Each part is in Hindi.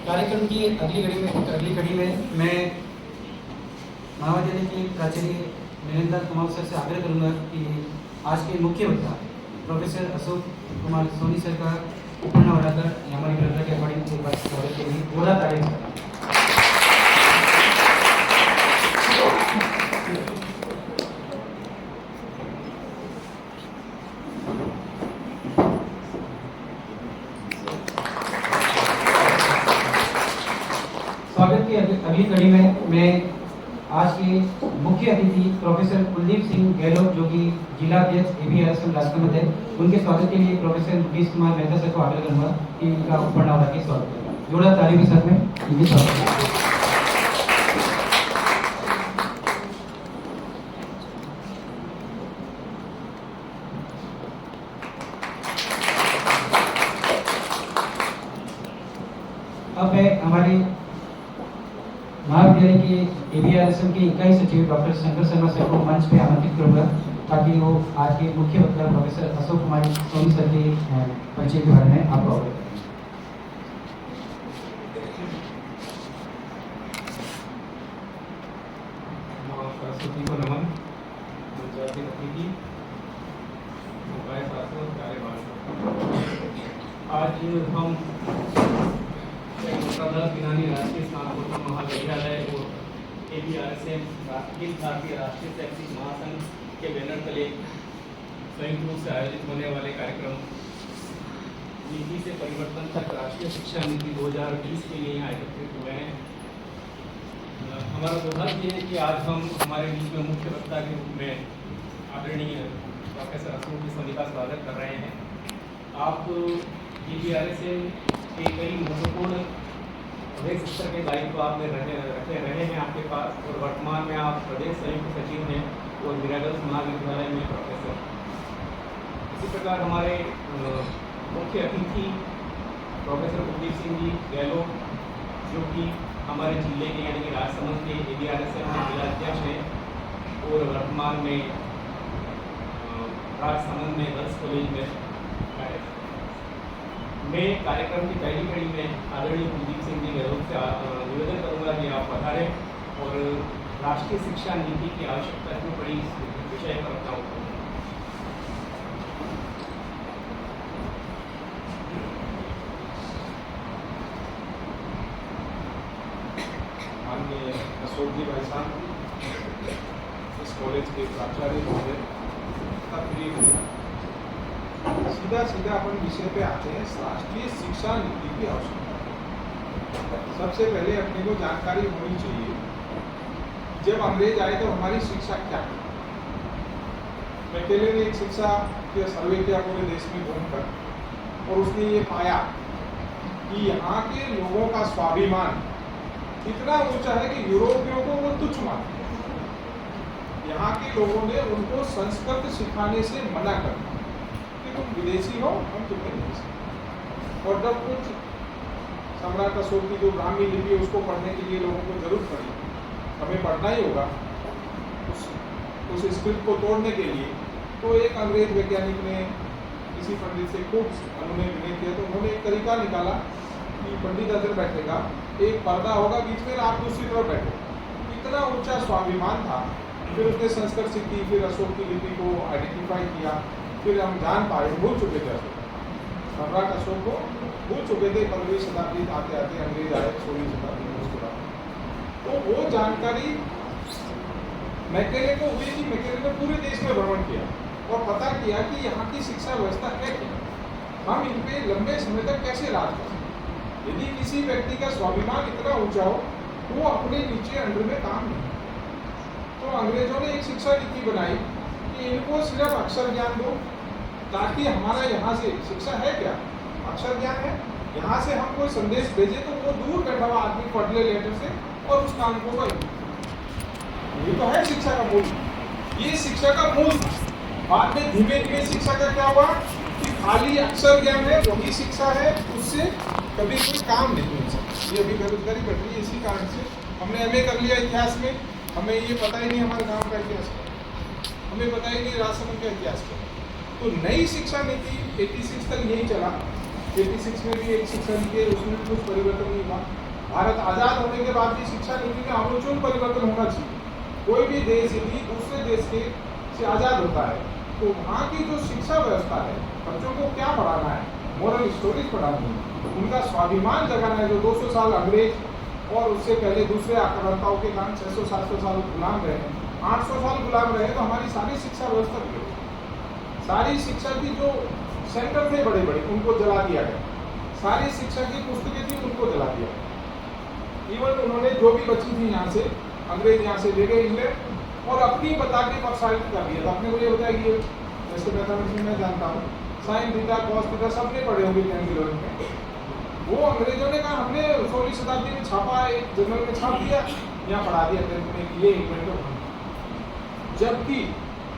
कार्यक्रम की अगली कड़ी में मैं महाविद्यालय के प्राचार्य नरेंद्र कुमार सर से आग्रह करूंगा कि आज के मुख्य वक्ता प्रोफेसर अशोक कुमार सोनी सर का उपन्यास बनाकर हमारी परंपरा के अकॉर्डिंग एक बार स्वागत के लिए पूरा तारीफ करें। स्वागत की अगली कड़ी में मैं आज के मुख्य अतिथि प्रोफेसर कुलदीप सिंह गहलोत जो कि जिला अध्यक्ष ABRSM राजसमंद है, उनके स्वागत के लिए प्रोफेसर मुकेश कुमार मेहता सर को आग्रह करूंगा कि इनका उपन्यास के स्वागत करें। जोड़ा ताली के साथ में इनके स्वागत। अब मैं हमारे महाविद्यालय के ABRSM के इकाई सचिव डॉक्टर शंकर शर्मा सर को मंच पे आमंत्रित करूंगा ताकि वो आज के मुख्य वक्ता प्रोफेसर अशोक कुमार सोनी सर के परिचय के बारे में आपको अवगत करें। सरस्वती को नमन। आज हम पिनानी राष्ट्रीय स्नातकोत्तर महाविद्यालय और ABRSM अखिल भारतीय राष्ट्रीय शैक्षिक महासंघ के बैनर तले संयुक्त रूप से आयोजित होने वाले कार्यक्रम नीति से परिवर्तन तक राष्ट्रीय शिक्षा नीति 2020 के लिए यहाँ एकत्रित हुए हैं। हमारा सौभाग्य है कि आज हम हमारे बीच में मुख्य वक्ता के रूप में आदरणीय प्रोफेसर अशोक सोनी का स्वागत कर रहे हैं। आप ABRSM के कई महत्वपूर्ण प्रदेश स्तर के दायित्व आपने रखे रहे हैं आपके पास, और वर्तमान में आप प्रदेश संयुक्त सचिव हैं और मीरागंज महाविद्यालय में प्रोफेसर। इसी प्रकार हमारे मुख्य अतिथि प्रोफेसर कुलदीप सिंह जी गहलोत जो कि हमारे जिले के यानी कि राजसमंद के ABRSM के जिला अध्यक्ष हैं और वर्तमान में राजसमंद में गर्ल्स कॉलेज में कार्यरत। मैं कार्यक्रम की पहली कड़ी में आदरणीय कुलदीप सिंह जी गहलोत से निवेदन करूंगा कि आप पधारें और राष्ट्रीय शिक्षा नीति की आवश्यकता क्यों पड़ी इस विषय पर अपना उत्तर। माननीय अशोक जी भाई साहब, इस कॉलेज के प्राचार्य महोदय, सीधा अपन विषय पे आते हैं। राष्ट्रीय शिक्षा नीति की आवश्यकता। सबसे पहले अपने को जानकारी होनी चाहिए जब अंग्रेज आए तो हमारी शिक्षा क्या थी। मैकेले ने एक शिक्षा के सर्वे किया पूरे देश में घूमकर, और उसने ये पाया कि यहाँ के लोगों का स्वाभिमान इतना ऊंचा है कि यूरोपियों को वो तुच्छ मानते हैं। यहाँ के लोगों ने उनको संस्कृत सिखाने से मना कर दिया, तुम विदेशी हो, हम तुम्हें नहीं सकते। और जब कुछ सम्राट अशोक की जो ब्राह्मी लिपि है उसको पढ़ने के लिए लोगों को जरूरत पड़ी, हमें पढ़ना ही होगा उस स्क्रिप्ट को तोड़ने के लिए, तो एक अंग्रेज वैज्ञानिक ने किसी पंडित से खूब अनुनय विनय किया। तो उन्होंने एक तरीका निकाला कि पंडित अंदर बैठेगा, एक पर्दा होगा बीच में, आप दूसरी तरफ बैठो। इतना ऊंचा स्वाभिमान था। फिर उसने संस्कृत सीखी, फिर अशोक की लिपि को आइडेंटिफाई किया, फिर हम जान पाए, भूल चुके थे अशोक, सम्राट अशोक को भूल चुके थे। 15वीं शताब्दी आते आते अंग्रेज आए 16वीं शताब्दी में उसके बाद। तो वो जानकारी मैकेले को हुई कि मैकेले ने पूरे देश में भ्रमण किया और पता किया कि यहाँ की शिक्षा व्यवस्था है क्या, हम इन पे लंबे समय तक कैसे राज कर सकते। यदि किसी व्यक्ति का स्वाभिमान इतना ऊंचा हो तो वो अपने नीचे अंडर में काम नहीं। तो अंग्रेजों ने एक शिक्षा नीति बनाई कि इनको सिर्फ अक्षर ज्ञान दो, ताकि हमारा यहाँ से शिक्षा है क्या, अक्षर ज्ञान है, यहाँ से हम कोई संदेश भेजे तो वो दूर बैठा हुआ आदमी पढ़ ले लेटर से और उस काम को कर। ये तो है शिक्षा का मूल, ये शिक्षा का मूल था। बाद में धीमे धीमे शिक्षा का क्या हुआ कि खाली अक्षर ज्ञान है वही शिक्षा है, उससे कभी कोई काम नहीं हो सकता। ये अभी बेरोजगारी बढ़ रही है, इसी कारण से हमने MA कर लिया इतिहास में, हमें ये पता ही नहीं हमारे गाँव का इतिहास क्या, हमें पता ही नहीं राजसमंद का इतिहास क्या। तो नई शिक्षा नीति 86 तक यही चला 86 में भी एक शिक्षा नीति है, उसमें भी कुछ परिवर्तन नहीं हुआ। भारत आज़ाद होने के बाद भी शिक्षा नीति में आमूलचूल परिवर्तन होना चाहिए। कोई भी देश यदि दूसरे देश के से आज़ाद होता है तो वहाँ की जो शिक्षा व्यवस्था है, बच्चों को क्या पढ़ाना है, मॉरल स्टोरीज पढ़ानी है, उनका स्वाभिमान जगाना है। जो 200 साल अंग्रेज और उससे पहले दूसरे आक्रामकताओं के कारण 600-700 साल गुलाम रहे, 800 साल गुलाम रहे, तो हमारी सारी शिक्षा व्यवस्था बिगड़ी। सारी शिक्षा की जो सेंटर थे बड़े बड़े उनको जला दिया गया, सारी शिक्षा की पुस्तकें थी उनको जला दिया गया। इवन उन्होंने जो भी बची थी यहाँ से, अंग्रेज यहाँ से ले गए इंग्लैंड और अपनी बता के पर्सनालिटी कर दिया। अपने को ये होता है कि जैसे मैथमेटिक्स में मैं जानता हूँ साइन थीटा कॉस थीटा सबने पढ़े होंगे 10th 11th में। वो अंग्रेजों ने कहा हमने 16वीं शताब्दी में छापा, एक जर्नल में छाप दिया, यहाँ पढ़ा दिया 10th में कि ये इंग्लैंड में।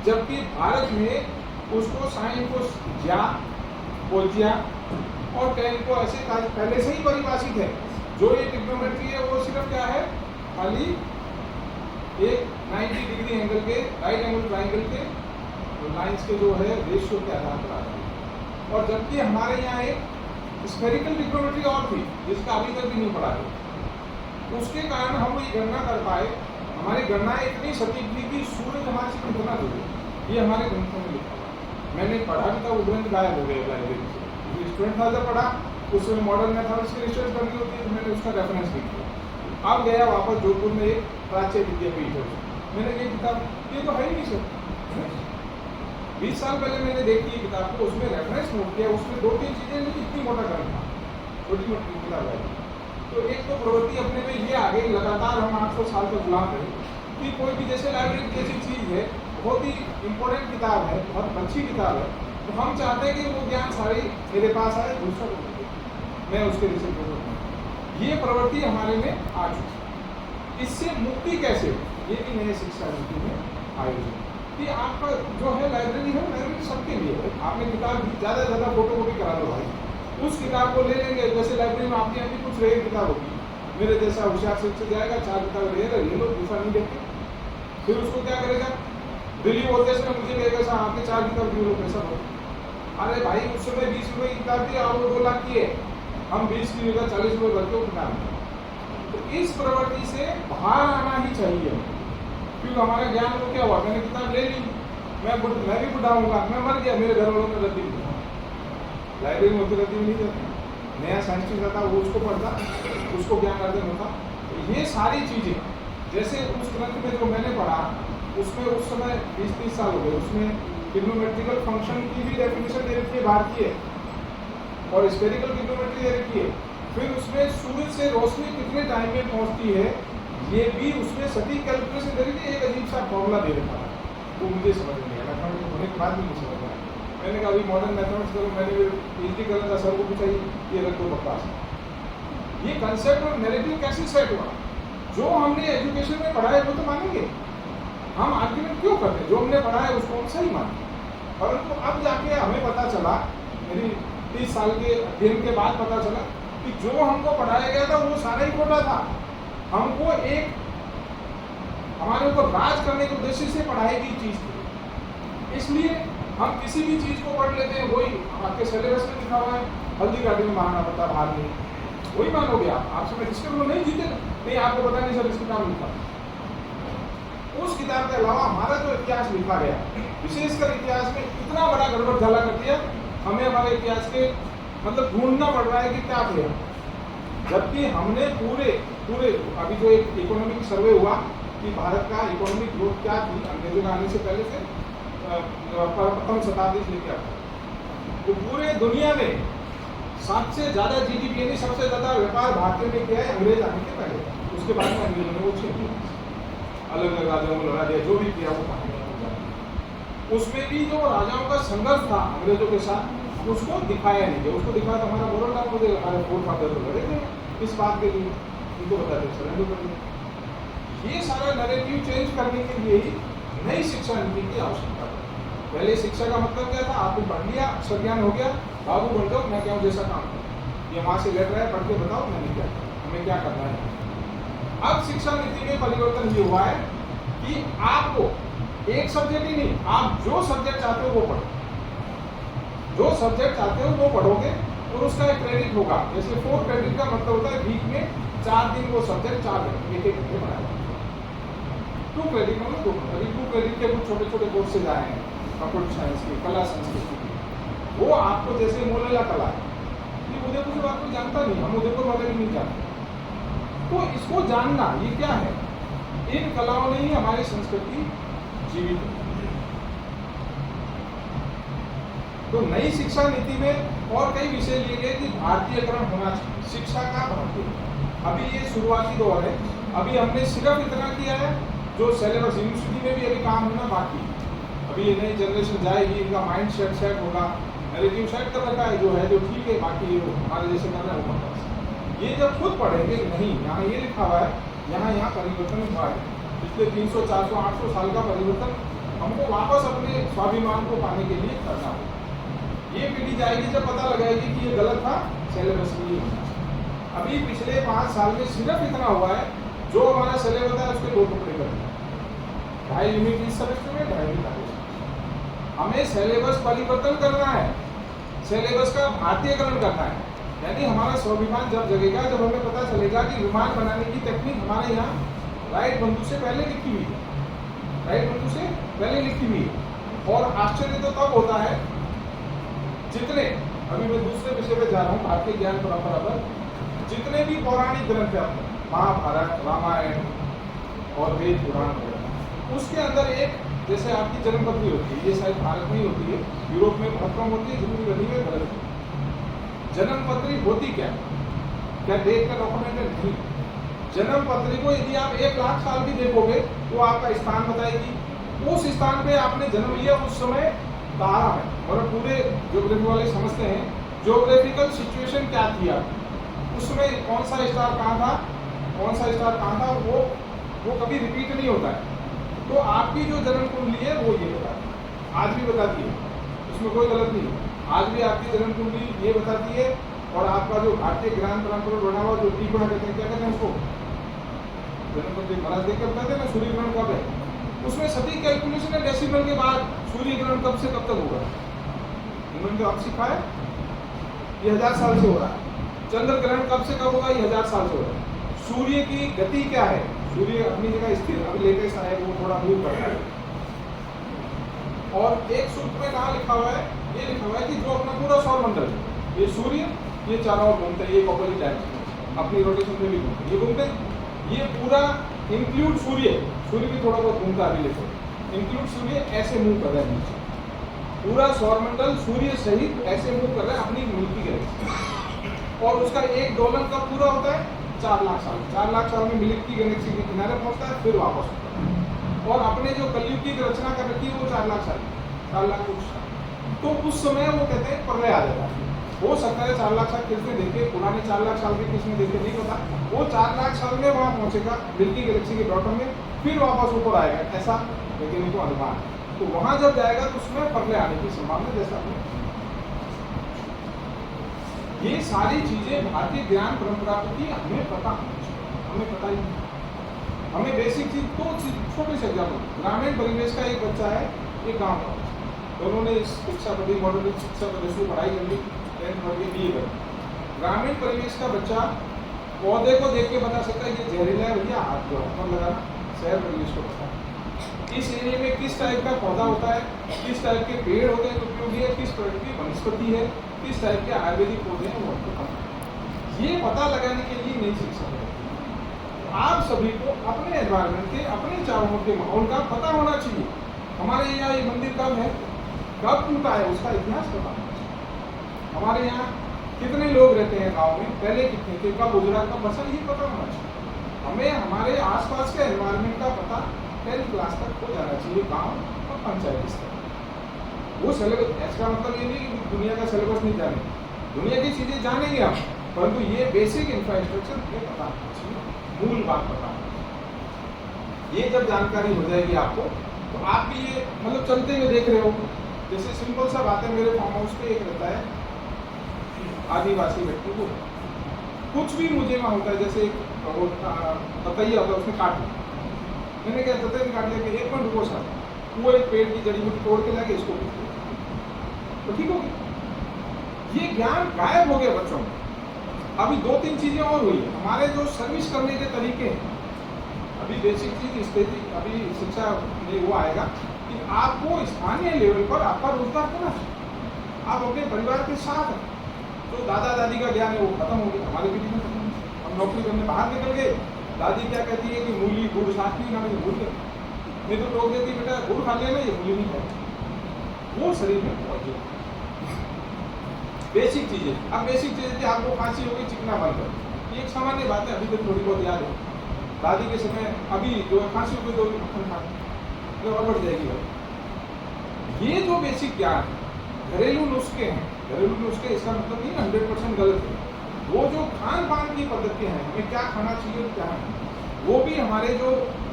जबकि भारत में उसको साइन को ज्या बोलजिया और टेन को ऐसे पहले से ही परिभाषित है। जो ये ट्रिग्नोमेट्री है वो सिर्फ क्या है, खाली एक 90 डिग्री एंगल के राइट एंगल ट्राइंगल के लाइंस के जो है रेशियो के आधार पर आता है। और जबकि हमारे यहाँ एक स्फेरिकल ट्रिग्नोमेट्री और थी जिसका अभी तक भी नहीं पढ़ा है। उसके कारण हम ये गणना कर पाए, हमारी गणना इतनी सटीक थी कि सूरज हमारे से कितना दूर है, ये हमारे ग्रंथों में लिखा हुआ। मैंने पढ़ा भी था, वो ग्रंथ गायब हो गए लाइब्रेरी से। स्टूडेंट था जब पढ़ा, उसमें मॉडर्न मैथमेटिक्स की रिसर्च करनी होती है, तो मैंने उसका रेफरेंस लिख दिया। अब गया वापस जोधपुर में एक प्राच्य विद्यापीठ है, मैंने ये किताब, ये तो है ही नहीं सर, 20 साल पहले मैंने देखी ये किताब को, उसमें रेफरेंस नोट किया, उसमें 2-3 चीजें लेकिन इतनी मोटा ग्रंथ था, छोटी मोटी किताब है। तो एक तो प्रवृत्ति अपने में ये आ गई, लगातार हम 800 साल तक गुलाम रहे कि कोई भी जैसे लाइब्रेरी जैसी चीज़ है, बहुत ही इंपॉर्टेंट किताब है, बहुत अच्छी किताब है, तो हम चाहते हैं कि वो ज्ञान सारी मेरे पास आए, दूसरा मैं उसके रिसर्च करूँ। ये प्रवृत्ति हमारे में आ चुकी। इससे मुक्ति कैसे हो, ये भी नए शिक्षा नीति में आयोजन कि आपका जो है लाइब्रेरी है, लाइब्रेरी सबके लिए है। आपने किताब ज़्यादा से ज़्यादा फोटो कॉपी करा लो भाई, उस किताब को ले लेंगे। जैसे लाइब्रेरी में आपके यहाँ भी कुछ रही किताब होगी, मेरे जैसा होशियार शिक्षक जाएगा, 4 किताब ले लो, दूसरा नहीं देखते, फिर उसको क्या करेगा, दिल्ली होते समय मुझे कहेगा सर आपके 4 किताब क्यों लो, पैसा दो। अरे भाई उस समय 20 रुपये की किताब थी, और वो 2 लाख की है, हम 20 की जगह 40 रुपये भरते हो किताब। तो इस प्रवृत्ति से बाहर आना ही चाहिए, क्योंकि हमारा ज्ञान को क्या हुआ, मैंने किताब ले ली, मैं भी बुढ़ा होऊंगा, मैं मर गया, मेरे घर वालों ने रद्दी दी, लाइब्रेरी में होती रद्दी नहीं जाती, नया साइंस आता वो उसको पढ़ता, उसको ज्ञान अर्जन होता। तो ये सारी चीज़ें जैसे उस ग्रंथ में जो मैंने पढ़ा, उसमें उस समय 20-30 साल हो गए, उसमें ट्रिग्नोमेट्रिकल फंक्शन की भी डेफिनेशन दे रखी है भारतीय, और स्फेरिकल ट्रिग्नोमेट्री दे रखी है। फिर उसमें सूरज से रोशनी कितने टाइम में पहुंचती है, ये भी उसमें सटीक कैलकुलेशन दे रही थी। एक अजीब सा फॉर्मूला दे रखा था, वो मुझे समझ नहीं आया, मैथमेटिक्स होने के बाद भी नहीं समझ आया। मैंने कहा अभी मॉडर्न मैथमेटिक्स करूँ, मैंने PhD करना था, सर को पूछा ये रख दो बकवास। ये कंसेप्ट और नैरेटिव कैसे सेट हुआ, जो हमने एजुकेशन में पढ़ा है वो तो मानेंगे, हम आर्ग्यूमेंट क्यों करते हैं, जो हमने पढ़ा है उसको हम सही माने। परंतु अब जाके हमें पता चला, मेरी 30 साल के अध्ययन के बाद पता चला कि जो हमको पढ़ाया गया था वो सारा ही खोटा था। हमको एक हमारे ऊपर राज करने के उद्देश्य से पढ़ाई की चीज़ थी, इसलिए हम किसी भी चीज़ को पढ़ लेते हैं, वही आपके सिलेबस में लिखा हुआ है, हल्दी घाटी में महाराणा प्रताप हार गए, वही मानोगे आप। आपसे मैं जिसके वो नहीं जीते, नहीं आपको पता नहीं सर इस किताब में लिखा, उस किताब के अलावा हमारा जो इतिहास लिखा गया, विशेषकर इतिहास में इतना बड़ा गड़बड़ झाला कर दिया, हमें हमारे इतिहास के मतलब ढूंढना पड़ रहा है कि क्या थे। जबकि हमने पूरे अभी जो एक इकोनॉमिक सर्वे हुआ कि भारत का इकोनॉमिक ग्रोथ क्या थी अंग्रेजों के आने से पहले से प्रथम शताब्दी से लेकर, तो पूरे दुनिया में सबसे ज़्यादा GDP यानी सबसे ज़्यादा व्यापार भारतीय ने किया है अंग्रेज आने के पहले, उसके बाद में अंग्रेजों ने वो छीन लिया, अलग अलग राजाओं को लड़ा दिया, जो भी किया वो कहा। उसमें भी जो राजाओं का संघर्ष था अंग्रेजों के साथ, उसको दिखाया नहीं गया। उसको दिखाया तो हमारा मोरल डाउन हो जाएगा, हमारे फोर फादर तो लड़े थे इस बात के लिए, उनको बताते सरेंडर कर दिया। ये सारा नैरेटिव चेंज करने के लिए ही नई शिक्षा नीति की आवश्यकता है। पहले शिक्षा का मतलब क्या था, आपने पढ़ लिया, अक्षर ज्ञान हो गया, बाबू बन जाओ, मैं क्या हूँ जैसा काम करूँ, ये वहाँ से लेटर है, पढ़ के बताओ मैंने क्या हमें क्या करना है। अब शिक्षा नीति में परिवर्तन ये हुआ है कि आपको एक सब्जेक्ट ही नहीं, आप जो सब्जेक्ट चाहते हो वो पढ़ो, जो सब्जेक्ट चाहते हो वो पढ़ोगे, और उसका एक क्रेडिट होगा। जैसे 4 क्रेडिट का मतलब होता है वीक में 4 दिन वो सब्जेक्ट 4 दिन एक घंटे पढ़ाएगा। 2 क्रेडिट मतलब 2 अभी 2 क्रेडिट के कुछ छोटे छोटे कोर्सेज आए हैं, कंप्यूटर साइंस की, कला संस्कृति की, वो आपको जैसे मोलेला कला है, ये उदयपुर के बात को जानता नहीं, हम उदयपुर वाले भी नहीं जानते। तो इसको जानना ये क्या है, इन कलाओं ने ही हमारी संस्कृति जीवित है। तो नई शिक्षा नीति में और कई विषय लिए गए कि भारतीयकरण होना चाहिए, शिक्षा का भारतीय। अभी ये शुरुआती दौर है, अभी हमने सिर्फ इतना किया है जो सिलेबस यूनिवर्सिटी में भी अभी काम होना बाकी है। अभी ये नई जनरेशन जाएगी, इनका माइंड सेट होगा, नैरेटिव सेट कर रखा है जो है जो ठीक है, बाकी हमारे जैसे कर रहे हैं। ये जब खुद पढ़ेंगे नहीं, यहाँ ये लिखा हुआ है, यहाँ परिवर्तन हुआ है, पिछले 300, 400, 800 साल का परिवर्तन हमको वापस अपने स्वाभिमान को पाने के लिए करना होगा। ये पीढ़ी जाएगी जब पता लगाएगी कि ये गलत था, सिलेबस में ये होना चाहिए। अभी पिछले 5 साल में सिर्फ इतना हुआ है, जो हमारा सिलेबस है उसके 2 टुकड़े कर दिए, 2.5 यूनिट इस सेमेस्टर में, 2.5 यूनिट अगले सेमेस्टर। हमें सिलेबस परिवर्तन करना है, सिलेबस का भारतीयकरण करना है। यानी हमारा स्वाभिमान जब जगेगा, जब हमें पता चलेगा कि विमान बनाने की टेक्निक हमारे यहाँ राइट बंधु से पहले लिखी हुई है, राइट बंधु से पहले लिखी हुई है। और आश्चर्य तो तब होता है जितने, अभी मैं दूसरे विषय पे जा रहा हूँ, भारतीय ज्ञान परंपरा पर, जितने भी पौराणिक ग्रंथ है अपने, महाभारत, रामायण और वेद पुराण वगैरह, उसके अंदर एक जैसे आपकी जन्मपत्री होती है, ये शायद भारत में ही होती है, यूरोप में बहुत कम होती है, जितनी बनी है गलत है। जन्मपत्री होती क्या डेट का डॉक्यूमेंट है? नहीं। जन्मपत्री को यदि आप 1 लाख साल भी देखोगे तो आपका स्थान बताएगी, उस स्थान पे आपने जन्म लिया, उस समय तारा है। और पूरे ज्योग्राफी वाले समझते हैं ज्योग्राफिकल सिचुएशन क्या थी आप उस समय, कौन सा स्टार कहाँ था, कौन सा स्टार कहाँ था, वो कभी रिपीट नहीं होता है। तो आपकी जो जन्म कुंडली है वो ये बताती है, आज भी बताती है, उसमें कोई गलत नहीं है। आज भी आपकी जन्म कुंडली ये बताती है। और आपका जो भारतीय ज्ञान परंपरा बना हुआ जो टीपा कहते हैं, क्या कहते हैं उसको, जन्म कुंडली महाराज देख के बताते हैं ना, सूर्य ग्रहण कब है, उसमें सटीक कैलकुलेशन है डेसिमल के बाद सूर्य ग्रहण कब से कब तक होगा। उन्होंने तो अब सिखाया, ये 1000 साल से हो रहा है। चंद्र ग्रहण कब से कब होगा, ये 1000 साल से हो रहा है। सूर्य की गति क्या है, सूर्य अपनी जगह स्थिर, अभी लेटेस्ट आया वो थोड़ा मूव कर रहा है। और एक सूत्र में कहा लिखा हुआ है, ये लिखा हुआ है कि जो अपना पूरा सौरमंडल, ये सूर्य, ये चारों ओर घूमते हैं, ये ऑपोजिट डायरेक्शन अपनी रोटेशन में भी घूमते हैं, ये घूमते हैं, ये पूरा इंक्लूड सूर्य भी थोड़ा बहुत घूमता है, इंक्लूड सूर्य ऐसे मूव कर रहा है नीचे, पूरा सौरमंडल सूर्य सहित ऐसे मूव कर रहा है अपनी मिल्की गैलेक्सी। और उसका एक दोलन कब पूरा होता है, 4 लाख साल। 4 लाख साल में मिल्की गैलेक्सी के किनारे पहुंचता है, फिर वापस होता है। और अपने जो कलयुग की रचना कर रखी है वो 4 लाख साल, 4 लाख कुछ साल। तो उस समय वो कहते हैं प्रलय आ जाता है। हो सकता है 4 लाख साल किसने देखे, पुराने 4 लाख साल के किसने देखे नहीं पता, वो 4 लाख साल में वहाँ पहुंचेगा मिल्की गैलेक्सी के बॉटम में, फिर वापस ऊपर आएगा, ऐसा वैज्ञानिकों को अनुमान है। तो वहां जब जाएगा तो उसमें प्रलय आने की संभावना, जैसा ये सारी चीजें भारतीय ज्ञान परंपरा की हमें पता होनी चाहिए, हमें पता ही नहीं। हमें बेसिक चीज, 2 चीज, छोटे से एग्जाम्पल, ग्रामीण परिवेश का एक बच्चा है, एक गाँव का, तो उन्होंने इस शिक्षा पद्धति मॉडल शिक्षा पद्धति से पढ़ाई कर ली, 10th पढ़ के BA कर। ग्रामीण परिवेश का बच्चा पौधे को देख के बता सकता है कि जहरीला है भैया, हाथ जो हाथ लगाना। शहर परिवेश को पता है इस एरिया में किस टाइप का पौधा होता है, किस टाइप के पेड़ होते हैं उपयोगी है, किस टाइप की वनस्पति है, किस टाइप के आयुर्वेदिक पौधे हैं, वो आपको पता है। ये पता लगाने के लिए नई शिक्षा है। आप सभी को अपने एनवायरमेंट के, अपने चारों के माहौल का पता होना चाहिए। हमारे यहाँ ये मंदिर कब है, कब टूटा है, उसका इतिहास पता होना चाहिए। हमारे यहाँ कितने लोग रहते हैं गाँव में, पहले कितने थे, कब गुजरा, कब बसा, ये पता होना चाहिए। हमें हमारे आसपास के एनवायरमेंट का पता 10th क्लास तक हो जाना चाहिए, गांव और पंचायत स्तर। वो सिलेबस, इसका मतलब ये नहीं कि दुनिया का सिलेबस नहीं जाने, दुनिया की चीजें जानेंगे हम, परंतु ये बेसिक इंफ्रास्ट्रक्चर ये पता होना चाहिए, मूल बात पता होना चाहिए। ये जब जानकारी हो जाएगी आपको, तो आप भी ये मतलब चलते हुए देख रहे हो। जैसे सिंपल सा बात है, मेरे फार्म हाउस पे एक रहता है आदिवासी व्यक्ति को, कुछ भी मुझे वहाँ होता है, जैसे पतैया होता है उसमें काट लिया, मैंने क्या ततैया काट लिया, 1 मिनट रुको सर, वो एक पेड़ की जड़ी बूटी तोड़ के लाके इसको तो ठीक होगी। ये ज्ञान गायब हो गया बच्चों में। अभी 2-3 चीजें और हुई है। हमारे जो सर्विस करने के तरीके हैं, अभी बेसिक चीज स्थिति अभी शिक्षा में वो आएगा कि आपको स्थानीय लेवल पर आपका रोजगार होना चाहिए। आप अपने परिवार के साथ हैं। तो दादा दादी का ज्ञान है वो खत्म हो गया, हमारे पीढ़ी में खत्म हो गया। हम नौकरी करने बाहर निकल गए, दादी क्या कहती है कि मूली गुड़ साथ नहीं खाने, भूल गए। नहीं तो लोग कहती बेटा गुड़ खा लेना, ये मूली नहीं खाए। वो शरीर में बहुत जरूरी बेसिक चीजें। अब बेसिक चीजें थी, आपको फांसी हो गई, चिकना बंद कर, ये एक सामान्य बात है। अभी तो थोड़ी बहुत याद है, दादी के समय अभी जो है फांसी हो गई तो भी मक्खन खा तो और बढ़ जाएगी भाई। ये जो बेसिक ज्ञान घरेलू नुस्खे हैं, घरेलू नुस्खे इसका मतलब नहीं 100% गलत है। वो जो खान पान की पद्धति हैं, हमें क्या खाना चाहिए और क्या नहीं, वो भी हमारे जो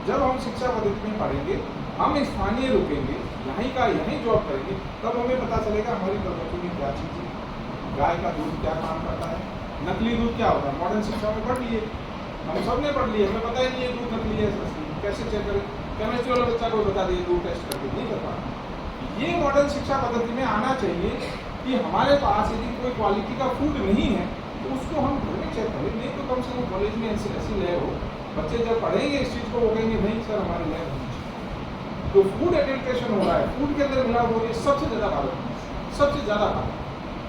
जब हम शिक्षा पद्धति में पढ़ेंगे, हम स्थानीय रुकेंगे, यहीं का यहीं जॉब करेंगे, तब हमें पता चलेगा हमारी प्रकृति में क्या चीज़ है। गाय का दूध क्या काम करता है, नकली दूध क्या होता है। मॉडर्न शिक्षा में पढ़ लिए, हम सब ने पढ़ लिया, हमें पता ही नहीं है दूध नकली है असली, कैसे चेक करें। केमिस्ट्री वाला बच्चा को बता दिए दूध टेस्ट करके, नहीं कर पाता। ये मॉडर्न शिक्षा पद्धति में आना चाहिए कि हमारे पास यदि कोई क्वालिटी का फूड नहीं है तो उसको हम घर में चेक करें। नहीं तो कम से कम कॉलेज में ऐसी लैब हो, बच्चे जब पढ़ेंगे इस चीज़ को वो कहेंगे नहीं सर हमारी लैब होनी चाहिए। तो फूड एडल्ट्रेशन हो रहा है, फूड के अंदर मिलावट हो रही है, सबसे ज़्यादा भारत में, सबसे ज़्यादा भारत।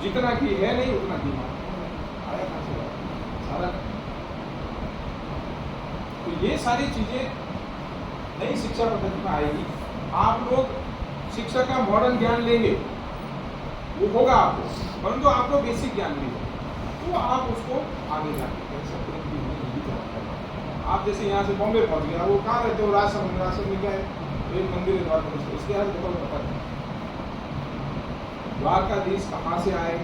जितना की है नहीं उतना की आया कहाँ से सारा। तो ये सारी चीजें नई शिक्षा पद्धति में आएगी। आप लोग शिक्षा का मॉडर्न ज्ञान लेंगे, वो होगा आपको, परंतु आपको बेसिक ज्ञान भी होगा, तो आप उसको आगे जाके कह सकते हैं कि आप जैसे यहाँ से बॉम्बे पहुंच गया, वो कहाँ रहते हो, राजसमंद में क्या है, एक मंदिर है द्वारकाधीश, इसके यहाँ देखो पता है द्वारकाधीश कहाँ से आए,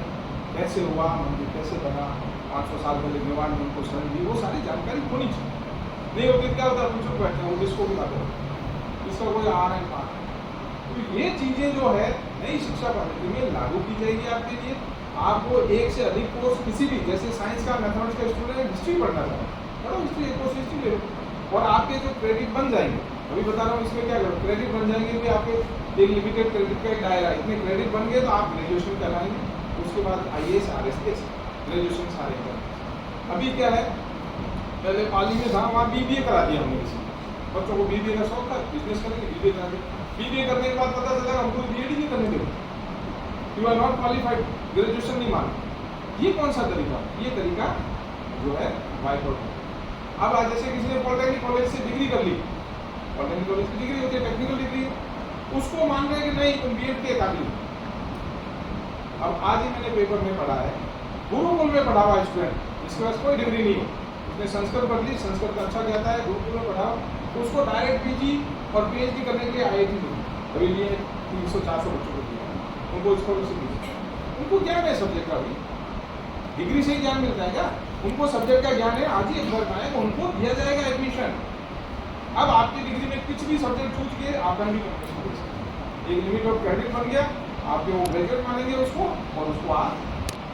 कैसे हुआ, मंदिर कैसे बना, 500 साल पहले मेवाड़ में उनको शरण दी, वो सारी जानकारी होनी चाहिए। नहीं होती क्या होता है, कुछ बैठे हैं वो जिसको भी बात है, इसका कोई आ रहा है पार। तो ये चीज़ें जो है नई शिक्षा पद्धति में लागू की जाएगी आपके लिए। आपको एक से अधिक कोर्स किसी भी, जैसे साइंस का मैथमेटिक्स का स्टूडेंट हिस्ट्री पढ़ना चाहता है, पढ़ो हिस्ट्री, एक कोर्स हिस्ट्री ले लो, और आपके जो क्रेडिट बन जाएंगे, अभी बता रहा हूँ इसमें क्या करो, क्रेडिट बन जाएंगे कि आपके एक लिमिटेड क्रेडिट का एक दायरा, इतने क्रेडिट बन गए तो आप ग्रेजुएशन कहलाएंगे। उसके बाद IAS RSS ग्रेजुएशन सारे कर। अभी क्या है, पहले पाली में था, वहाँ BBA करा दिया हमने, किसी बच्चों को BBA का शौक था, बिजनेस करेंगे BBA करा दिया। BBA करने के बाद पता चला हमको BEd नहीं करने देंगे, you are not qualified, graduation नहीं मांगे। ये कौन सा तरीका, ये तरीका जो है वाइप आउट। अब आज जैसे किसी ने पॉलिटेक्निक कॉलेज से डिग्री कर ली, पॉलिटेक्निक कॉलेज की डिग्री होती है, टेक्निकल डिग्री, उसको मान रहे हैं कि नहीं तुम BEd के काबिल। अब आज ही मैंने पेपर में पढ़ा है, गुरुकुल में पढ़ा हुआ स्टूडेंट, जिसके पास कोई डिग्री नहीं हो, उसने संस्कृत पढ़ ली, संस्कृत का अच्छा कहता है, गुरुकुल में पढ़ा, तो उसको डायरेक्ट PG और PhD करने के लिए IIT मिली। अभी लिए 300-400 बच्चों को दिया, उनको स्कॉलरशिप मिली। उनको ज्ञान है सब्जेक्ट का, भी डिग्री से ही ज्ञान मिलता है क्या, उनको सब्जेक्ट का ज्ञान है, आज ही अखबार का है, उनको दिया जाएगा एडमिशन। अब आपकी डिग्री में कुछ भी सब्जेक्ट चूज किए आप भी कंपटीशन दे सकते हैं, एक लिमिट ऑफ क्रेडिट बन गया, आपके वो ग्रेजुएट मानेंगे उसको और उसको आप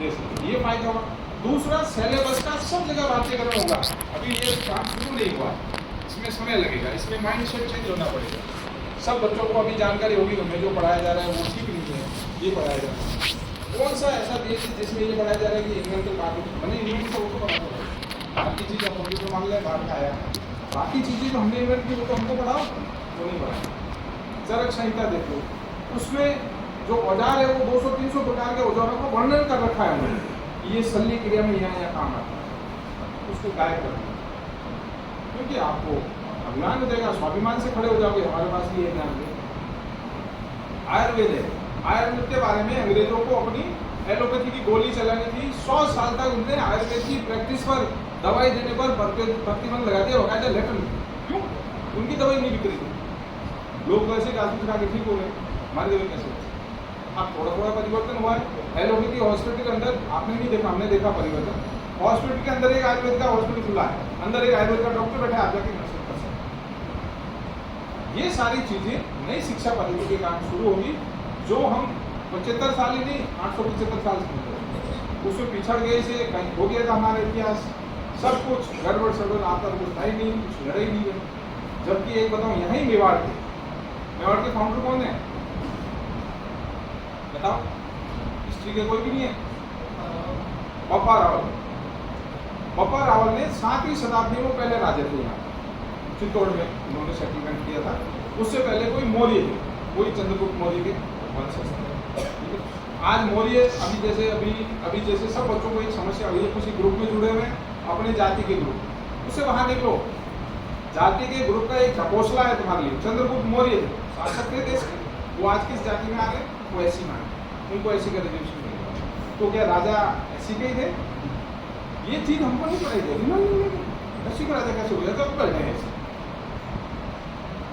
दे सकते हैं, ये फायदा होगा। दूसरा, सिलेबस का सब जगह भारतीयकरण होगा। अभी ये काम शुरू नहीं हुआ, इसमें समय लगेगा, इसमें माइंड सेट चेंज होना पड़ेगा। सब बच्चों को अभी जानकारी होगी हमें जो पढ़ाया जा रहा है वो ठीक नहीं है, ये पढ़ाया जा रहा है। कौन सा ऐसा देश है जिसमें ये पढ़ाया जा रहा है कि इंग्लैंड के बाहर, मैंने इंग्लैंड से वो तो पढ़ा था, बाकी चीज़ें कंप्यूटर मान लें बाहर का आया, बाकी चीज़ें जो हमने इन्वेंट की वो तो हमको पढ़ाओ, वो नहीं पढ़ाया। चरक संहिता देख लो, उसमें जो औजार है वो 200-300 प्रकार के औजारों का वर्णन कर रखा है हमने, ये शल्य क्रिया में यहाँ काम आता है, उसको गायब कर दिया। क्योंकि आपको अभिमान देगा, स्वाभिमान से खड़े हो जाओगे, हमारे पास ये ज्ञान है। आयुर्वेद है, आयुर्वेद के बारे में अंग्रेजों को अपनी एलोपैथी की गोली चलानी थी, 100 साल तक उन्होंने आयुर्वेद की प्रैक्टिस पर, दवाई देने पर प्रतिबंध लगा दिया, बकायदा लेटर में। क्यों? उनकी दवाई नहीं बिक रही थी, लोग वैसे डॉक्टर खा के ठीक हो गए, हमारी दवाई कैसे? अब थोड़ा थोड़ा परिवर्तन हुआ है। एलोपैथी हॉस्पिटल के अंदर आपने नहीं देखा, हमने देखा परिवर्तन। हॉस्पिटल के अंदर एक आयुर्वेद का हॉस्पिटल खुला है, अंदर एक आयुर्वेद का डॉक्टर बैठा है, आप जाके नर्सिंग कर सकते। ये सारी चीजें नई शिक्षा पद्धति के कारण शुरू होगी, जो हम 75 साल ही नहीं 875 साल से उसमें पिछड़ गए से कहीं हो गया था हमारा इतिहास, सब कुछ गड़बड़ सड़बड़ आता, कुछ था ही नहीं, कुछ लड़ा ही नहीं है। जबकि एक बताऊँ, यहाँ ही मेवाड़ थे, मेवाड़ के फाउंडर कौन है बताओ? हिस्ट्री के कोई भी नहीं है, बप्पा रावल। बप्पा रावल ने 7वीं शताब्दी में पहले राजे थे यहाँ चित्तौड़ में, उन्होंने सेटलमेंट किया था। उससे पहले कोई मौर्य थे, कोई चंद्रगुप्त मौर्य के वंशज थे। आज मौर्य अभी जैसे सब बच्चों को एक समस्या हुई है, किसी ग्रुप में जुड़े हुए अपने जाति के ग्रुप, उससे बाहर निकलो। जाति के ग्रुप का एक ढकोसला है तुम्हारे लिए। चंद्रगुप्त मौर्य थे, शासक थे देश के, वो आज किस जाति में आ गए? वो ऐसी में, उनको ऐसी का रिजर्वेशन मिलेगा। तो क्या राजा ऐसी के ही थे? ये चीज हमको नहीं पढ़ाई जाएगी। नहीं, ऐसी का राजा कैसे हो गया? तो पढ़ ऐसे।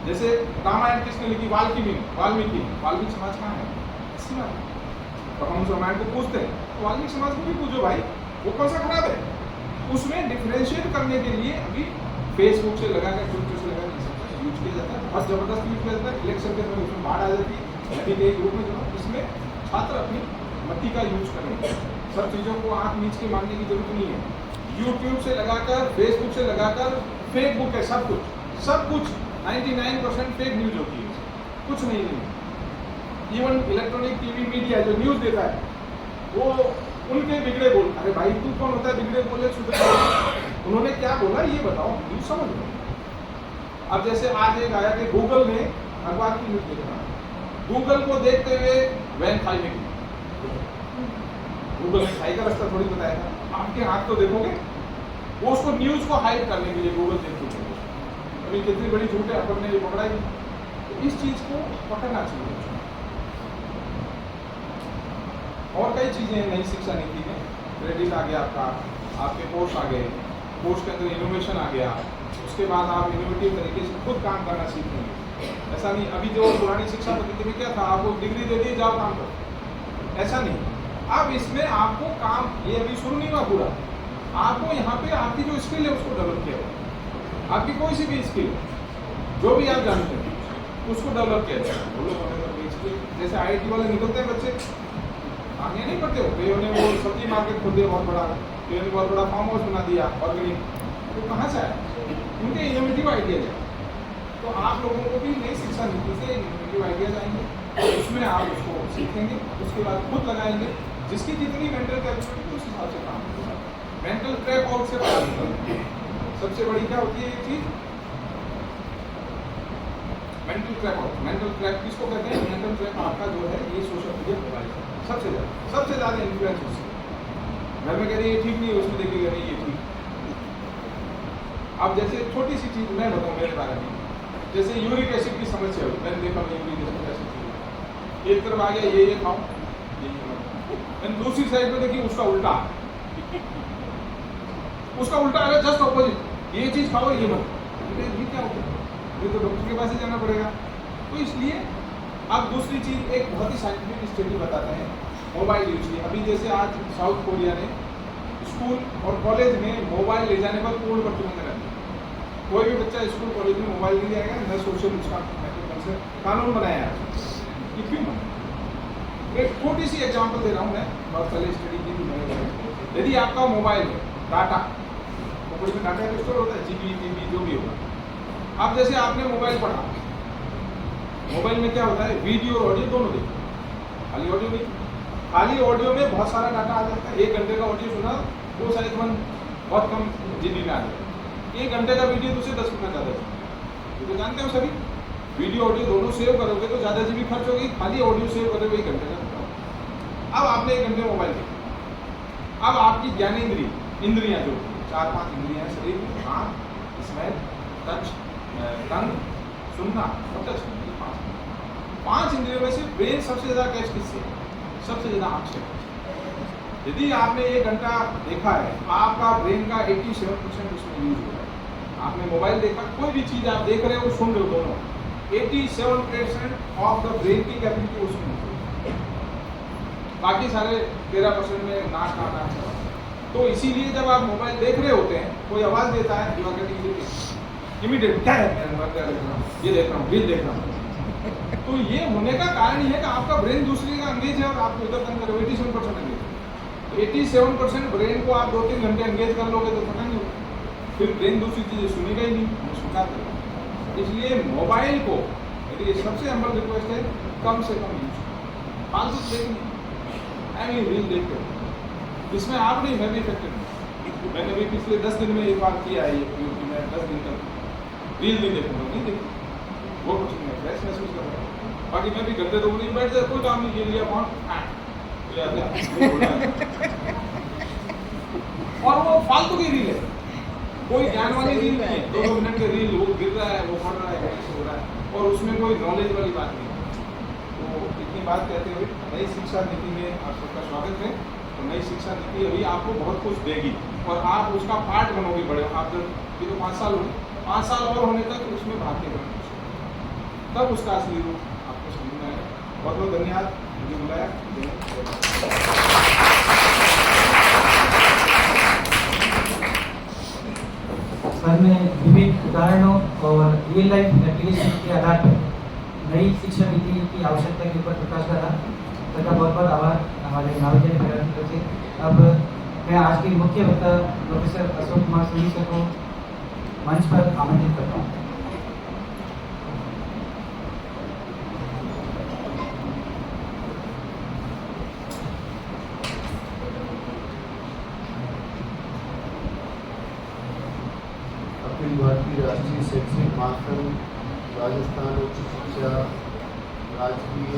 जैसे रामायण किसने लिखी? वाल्मीकि समाज कहाँ है? ऐसी बात है। तो हम उस रामायण को पूछते हैं, तो वाल्मीकि समाज को भी पूछो भाई, वो कौन सा खराब है? उसमें डिफरेंशिएट करने के लिए अभी फेसबुक से लगा कर ट्विटर से लगा यूज किया जाता है, बहुत जबरदस्त यूज किया जाता है। इलेक्शन के समय उसमें बाढ़ आ जाती है, अभी के ग्रुप में जो इसमें छात्र अपनी मति का यूज करें। सब चीज़ों को आँख नीच के मानने की जरूरत नहीं है। यूट्यूब से लगाकर, फेसबुक से लगाकर, फेक बुक है सब कुछ 99% फेक न्यूज होती है, कुछ नहीं। इवन इलेक्ट्रॉनिक टीवी मीडिया जो न्यूज देता है, वो उनके बिगड़े बोल, अरे भाई तू कौन होता है बिगड़े बोले सुधर? उन्होंने क्या बोला ये बताओ, न्यूज समझ लो। अब जैसे आज एक आया कि गूगल ने अखबार की न्यूज देखा, गूगल को देखते हुए वैन खाई में गूगल ने खाई का रास्ता थोड़ी बताया था, आपके हाथ तो देखोगे। वो उसको न्यूज को हाइड करने के लिए गूगल देखते थे। अभी कितनी बड़ी झूठ है, अपन ने ये पकड़ा ही। तो इस चीज को पकड़ना चाहिए। और कई चीजें नई शिक्षा नीति में, क्रेडिट आ गया आपका, आपके कोर्स आ गए, कोर्स के अंदर इनोवेशन आ गया, उसके बाद आप इनोवेटिव तरीके से खुद काम करना सीखेंगे। ऐसा नहीं अभी जो पुरानी शिक्षा पद्धति में क्या था, आपको डिग्री दे दी जाओ काम करो, ऐसा नहीं। अब इसमें आपको काम, ये अभी शुरू नहीं हुआ पूरा, आपको यहाँ पे आपकी जो स्किल है उसको डेवलप किया जाए। आपकी कोई सी भी स्किल जो भी आप जानते हैं उसको डेवलप किया जाए। जैसे IIT वाले निकलते हैं बच्चे, आगे नहीं पढ़ते हो, कईयों ने वो सब्जी मार्केट खोल दिया बहुत बड़ा, कईयों ने बहुत बड़ा फार्म हाउस बना दिया ऑर्गेनिक, तो कहाँ से आया? उनके इनोवेटिव आइडियाज है। तो आप लोगों को भी नई शिक्षा नीति से इनोवेटिव आइडियाज आएंगे, उसमें आप उसको सीखेंगे, उसके बाद खुद लगाएंगे। जिसकी जितनी मेंटल कैपेसिटी उस हिसाब से काम करेगा। मेंटल ट्रैप आउट से बाहर निकलना सबसे बड़ी क्या होती है ये चीज? Mental trap out. Mental trap किसको कहते हैं? मेंटल ट्रैप आपका जो है ये सोशल मीडिया मोबाइल सबसे ज्यादा इन्फ्लुएंस उससे। घर में कह रही है ठीक नहीं है, उसमें देखिएगा नहीं ये ठीक। अब जैसे छोटी सी चीज मैं बताऊँ मेरे बारे में, जैसे यूरिक एसिड की समस्या हुई, मैंने देखा यूरिक एसिड कैसे चीज, एक तरफ आ गया ये खाओ, मैंने दूसरी साइड में देखी उसका उल्टा आ गया, जस्ट ऑपोजिट, ये चीज खाओ ये मत। ये क्या होता है? ये तो डॉक्टर के पास ही जाना पड़ेगा। तो इसलिए अब दूसरी चीज, एक बहुत ही साइंटिफिक स्टडी बताते हैं मोबाइल यूज की। अभी जैसे आज साउथ कोरिया ने स्कूल और कॉलेज में मोबाइल ले जाने पर पूर्ण प्रतिबंध कर दिया। कोई भी बच्चा स्कूल कॉलेज में मोबाइल नहीं जाएगा, न सोशल उसका कानून बनाया है। ये क्यों बना? एक छोटी सी एग्जांपल दे रहा हूँ मैं, बहुत पहले स्टडी की थी मैंने। यदि आपका मोबाइल है, डाटा तो कोई में डाटा स्टोर होता है, GB TB जो भी होगा। अब जैसे आपने मोबाइल पढ़ा, मोबाइल में क्या होता है, वीडियो और ऑडियो दोनों देखो, खाली ऑडियो नहीं। खाली ऑडियो में बहुत सारा डाटा आ जाता है। 1 घंटे का ऑडियो सुना वो शायद बहुत कम GB में आ जाए। 1 घंटे का वीडियो दूसरे 10 गुना ज़्यादा है। ये तो जानते हो सभी, वीडियो ऑडियो दोनों सेव करोगे तो ज़्यादा GB खर्च होगी, खाली ऑडियो सेव करोगे 1 घंटे का। अब आपने 1 घंटे मोबाइल देखा, अब आपकी इंद्रियां जो 4-5 इंद्रियां शरीर में, आँख, स्मेल, टच, टंग, सुनना और टच, 5 इंद्रियों में से ब्रेन सबसे ज़्यादा कैच किससे है? सबसे ज़्यादा आँख से। यदि आपने 1 घंटा देखा है, आपका ब्रेन का 87% उसमें यूज हो रहा है। आपने मोबाइल देखा, कोई भी चीज़ आप देख रहे हो सुन रहे हो, दोनों 87% ऑफ द ब्रेन की कैपेसिटी उसमें है। बाकी सारे 13% में नाक का नाक। तो इसीलिए जब आप मोबाइल देख रहे होते हैं, कोई आवाज़ देता है, यू आर गेटिंग इमीडिएट क्या है, ये देख रहा हूँ, रील देख रहा हूँ। तो ये होने का कारण ये है कि आपका ब्रेन दूसरे का एंगेज है और आपको इधर तक 87% एंगेज है। 87% ब्रेन को आप 2-3 घंटे एंगेज कर लोगे तो पता नहीं होगा, फिर ब्रेन दूसरी चीज़ें सुनेगा ही नहीं, हमें सुना देगा। इसलिए मोबाइल को यदि ये सबसे हम्बल रिक्वेस्ट है, कम से कम यूज, फालतू देखिए रील देखते हो, इसमें आप नहीं, मैं भी इफेक्टेड हूँ। मैंने भी पिछले 10 दिन में एक बार किया है ये कि मैं 10 दिन तक रील नहीं देखूंगा, नहीं देखूँ, वो कुछ नहीं, फ्रेश महसूस कर रहा हूँ। बाकी मैं भी गद्दे तो नहीं बैठ जाए, कोई काम नहीं, ये लिया फोन और वो फालतू की रील है, कोई ज्ञान वाली रील नहीं है। 2 मिनट की रील, वो गिर रहा है, वो पढ़ रहा है, ऐसे हो रहा है, और उसमें कोई नॉलेज वाली बात नहीं है। तो इतनी बात कहते हुए नई शिक्षा नीति में आप सबका स्वागत है। तो नई शिक्षा नीति अभी आपको बहुत कुछ देगी और आप उसका पार्ट बनोगे बड़े। आप जब ये तो 5 साल हो, 5 साल और होने तक उसमें भारतीय बनना, तब उसका असली रूप आपको समझ में आएगा। बहुत बहुत धन्यवाद, मुझे बुलाया। सर ने विभिन्न उदाहरणों और रियल लाइफ एप्लीकेशन के आधार पर नई शिक्षा नीति की आवश्यकता के ऊपर प्रकाश डाला। सर का बहुत बहुत आभार हमारे महाविद्यालय परिवार की तरफ से। अब मैं आज के मुख्य वक्ता प्रोफेसर अशोक कुमार सोनी सर को मंच पर आमंत्रित करता हूँ। अखिल भारतीय राष्ट्रीय शैक्षणिक महासंघ, राजस्थान उच्च शिक्षा राजकीय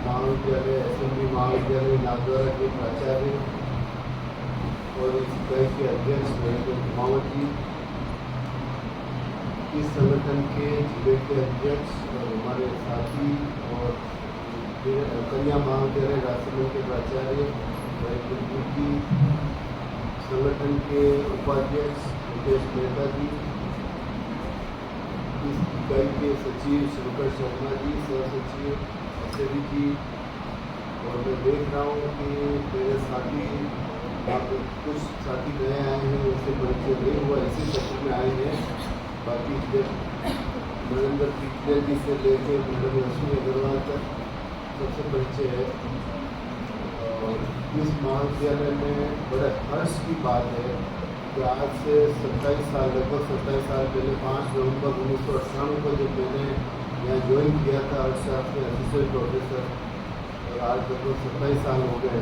महाविद्यालय, असेंबली महाविद्यालय नागद्वारा के प्राचार्य और इस इकाई के अध्यक्ष नरेंद्र कुमावत जी, इस संगठन के जिले के अध्यक्ष और हमारे साथी और कन्या महाविद्यालय राजसमंद के प्राचार्य नरेंद्र जी, संगठन के उपाध्यक्ष मुकेश मेहता जी, इस इकाई के सचिव शंकर शर्मा जी, सह सचिव अक्षरी जी, और मैं देख रहा हूँ कि मेरे साथी कुछ साथी नए आए हैं, उनसे परिचय नहीं हुआ, इसी सत्र में आए हैं। बाकी नरेंद्र पिछले जी से लेकर मैडम रश्मि अग्रवाल तक सबसे परिचय है। और इस महाविद्यालय में बड़े हर्ष की बात है कि आज से 27 साल, लगभग 27 साल पहले 5 नवंबर 1998 को जब मैंने यहाँ ज्वाइन किया था अर्थशास्त्र में असिस्टेंट प्रोफेसर, और आज लगभग 27 साल हो गए,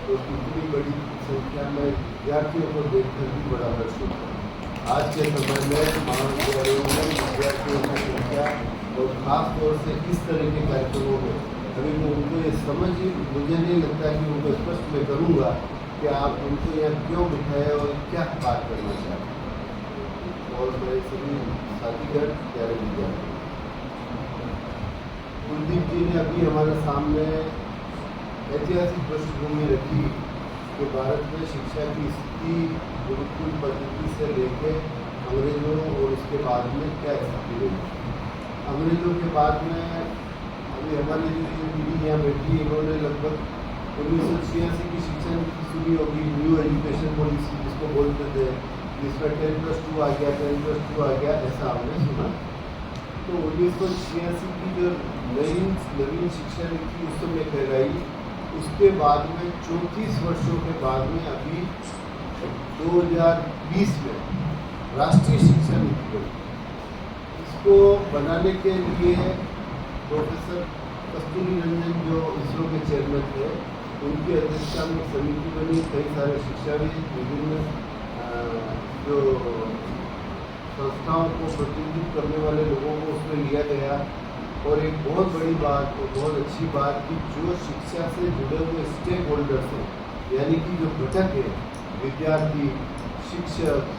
तो इतनी बड़ी संख्या में विद्यार्थियों को देखकर भी बड़ा हर्ष होता है। आज के समय में महाविद्यालयों में विद्यार्थियों की संख्या और ख़ास तौर से इस तरह के कार्यक्रमों में अभी मैं उनको ये समझ ही मुझे नहीं लगता कि उनको स्पष्ट मैं करूँगा कि आप उनको यहाँ क्यों बिठाए और क्या बात करना चाहते हैं। और मेरे सभी साथीगण, प्यारे विद्यार्थी, कुलदीप जी ने अभी हमारे सामने ऐतिहासिक पृष्ठभूमि रखी कि भारत में शिक्षा की स्थिति गुरुकुल पद्धति से लेकर अंग्रेजों और उसके बाद में क्या स्थिति रही। अंग्रेजों के बाद में अभी हमारी जो पीढ़ी यहाँ बैठी, इन्होंने लगभग 1986 की शिक्षा नीति शुरू होगी, न्यू एजुकेशन पॉलिसी जिसको बोलते थे, जिसमें 10+2 आ गया, 10+2 आ गया, ऐसा हमने सुना। तो 1986 की जो नवीन शिक्षा नीति उस समय कहलाई, उसके बाद में 34 वर्षों के बाद में अभी 2020 में राष्ट्रीय शिक्षा नीति बनी। इसको बनाने के लिए प्रोफेसर कस्तूरी रंजन जो इसरो के चेयरमैन थे, उनकी अध्यक्षता में समिति बनी। कई सारे शिक्षाविद, विभिन्न जो संस्थाओं को प्रतिनिधित्व करने वाले लोगों को उसमें लिया गया। और एक बहुत बड़ी बात और बहुत अच्छी बात कि जो शिक्षा से जुड़े हुए स्टेक होल्डर्स हैं, यानी कि जो घटक है, विद्यार्थी, शिक्षक,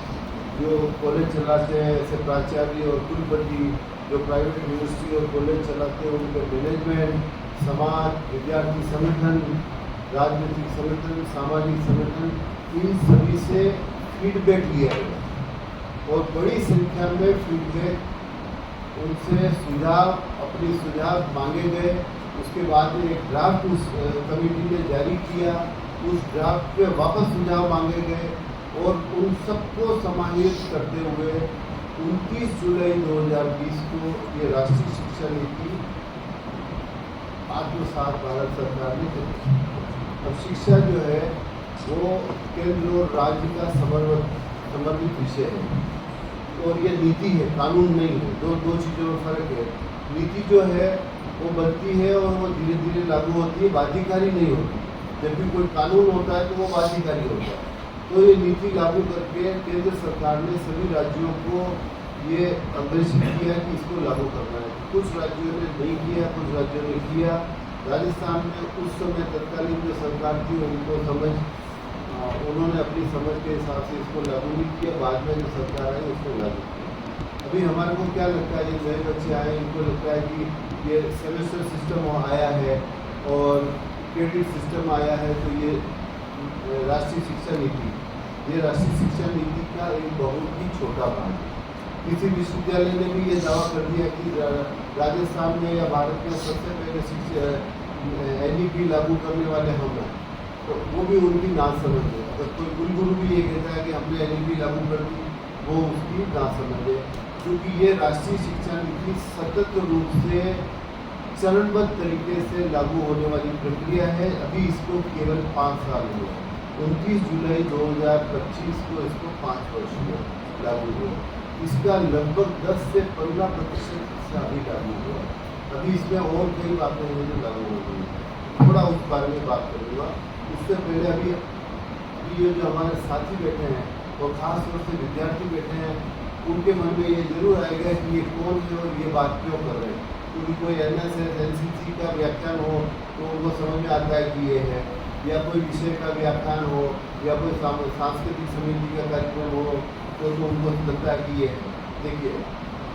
जो कॉलेज चलाते हैं ऐसे प्राचार्य और कुलपति, जो प्राइवेट यूनिवर्सिटी और कॉलेज चलाते हैं उनके मैनेजमेंट, समाज, विद्यार्थी संगठन, राजनीतिक संगठन, सामाजिक संगठन, इन सभी से फीडबैक लिया गया और बड़ी संख्या में फीडबैक उनसे सुझाव, अपनी सुझाव मांगे गए। उसके बाद में एक ड्राफ्ट उस कमेटी ने जारी किया, उस ड्राफ्ट पे वापस सुझाव मांगे गए और उन सबको समाहित करते हुए 29 जुलाई 2020 को ये राष्ट्रीय शिक्षा नीति आत्मसात भारत सरकार ने करी। अब शिक्षा जो है वो केंद्र और राज्य का समर्पित विषय है और ये नीति है, कानून नहीं है। दो चीज़ों में फ़र्क है। नीति जो है वो बनती है और वो धीरे धीरे लागू होती है, बाध्यकारी नहीं होती। जबकि कोई कानून होता है तो वो बाध्यकारी होता है। तो ये नीति लागू करके केंद्र सरकार ने सभी राज्यों को ये अग्रेसित किया कि इसको लागू करना है। कुछ राज्यों ने नहीं किया, कुछ राज्यों ने किया। राजस्थान में उस समय तत्कालीन जो सरकार थी उनको उन्होंने अपनी समझ के हिसाब से इसको लागू नहीं किया। बाद में जो सरकार आई उसको लागू किया। अभी हमारे को क्या लगता है, ये नए बच्चे आए इनको लगता है कि ये सेमेस्टर सिस्टम आया है और क्रेडिट सिस्टम आया है, तो ये राष्ट्रीय शिक्षा नीति, ये राष्ट्रीय शिक्षा नीति का एक बहुत ही छोटा भाग है। किसी विश्वविद्यालय ने भी ये दावा कर दिया कि राजस्थान में या भारत में सबसे पहले शिक्षा NEP लागू करने वाले हम हैं, तो वो भी उनकी ना समझ है। अगर कोई कुलगुरु भी ये कहता है कि हमने NEP लागू कर दी, वो उसकी ना समझ है, क्योंकि ये राष्ट्रीय शिक्षा नीति सतत रूप से चरणबद्ध तरीके से लागू होने वाली प्रक्रिया है। अभी इसको केवल 5 साल हुए, 29 जुलाई 2025 को इसको 5 वर्ष हुए लागू हुआ। इसका लगभग 10 से 15% से अधिक लागू हुआ। अभी इसमें और कई बातें हैं जो लागू हो गई, थोड़ा उस बारे में बात करूँगा। उससे पहले अभी ये जो हमारे साथी बैठे हैं और ख़ास तौर से विद्यार्थी बैठे हैं, उनके मन में ये जरूर आएगा कि ये कौन है और ये बात क्यों कर रहे हैं। क्योंकि कोई NSS NCC का व्याख्यान हो तो उनको समझ में आता है कि ये है, या कोई विषय का व्याख्यान हो या कोई सांस्कृतिक समिति का कार्यक्रम हो तो उनको लगता है कि ये है। देखिए,